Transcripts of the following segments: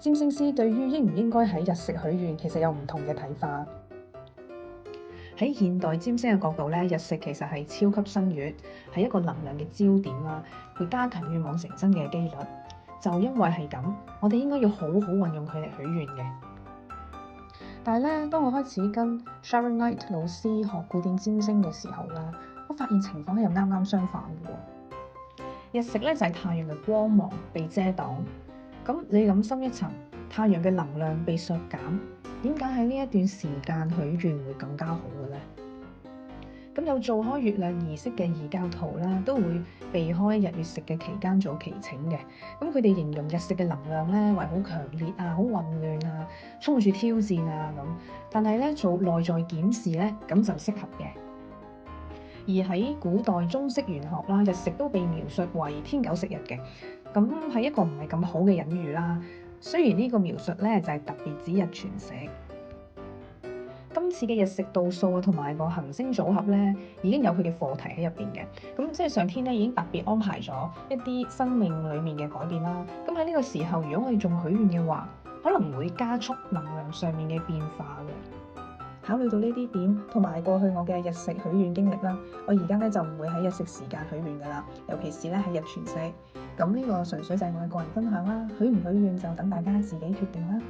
占星師對於應唔應該喺日食許願，其實有唔同嘅睇法。喺現代占星嘅角度咧，日食其實係超級新月，係一個能量嘅焦點啦，會加強願望成真嘅機率。就因為係咁，我哋應該要好好運用佢嚟許願嘅。但係咧，當我開始跟 Sharon Knight 老師學古典占星嘅時候咧，我發現情況又啱啱相反嘅喎。日食咧就係太陽嘅光芒被遮擋，咁你諗深一層，太陽嘅能量被削減，點解喺呢一段時間許願會更加好嘅咧？咁有做開月亮儀式嘅異教徒啦，都會避開日月食嘅期間做祈請嘅。咁佢哋形容日食嘅能量咧為好強烈啊、好混亂啊、充滿住挑戰啊咁。但係咧做內在檢視咧，咁就適合嘅。而喺古代中式玄學啦，日食都被描述為天狗食日嘅，咁係一個唔係咁好嘅隱喻啦。雖然呢個描述咧就係特別指日全食。今次嘅日食度數啊，同埋個行星組合咧，已經有佢嘅課題喺入邊嘅。咁即係上天咧已經特別安排咗一啲生命裡面嘅改變啦。咁喺呢個時候，如果我哋仲許願嘅話，可能會加速能量上面嘅變化嘅。考慮到呢啲點，同埋過去我嘅日食許願經歷啦，我而家咧就唔會喺日食時間許願噶啦，尤其是咧喺日全食。咁呢個純粹就係我嘅個人分享啦，許唔許願就等大家自己決定啦。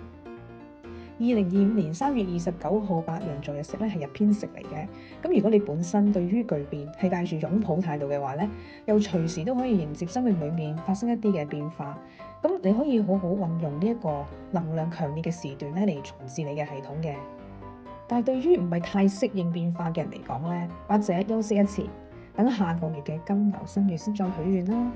2025年3月29號白羊座日食咧係日偏食嚟嘅。咁如果你本身對於巨變係帶住擁抱態度嘅話咧，又隨時都可以迎接生命裡面發生一啲嘅變化。咁你可以好好運用呢一個能量強烈嘅時段咧嚟重置你嘅系統嘅。但係對於唔係太適應變化嘅人嚟講咧，或者休息一次，等下個月嘅金牛新月先再許願啦。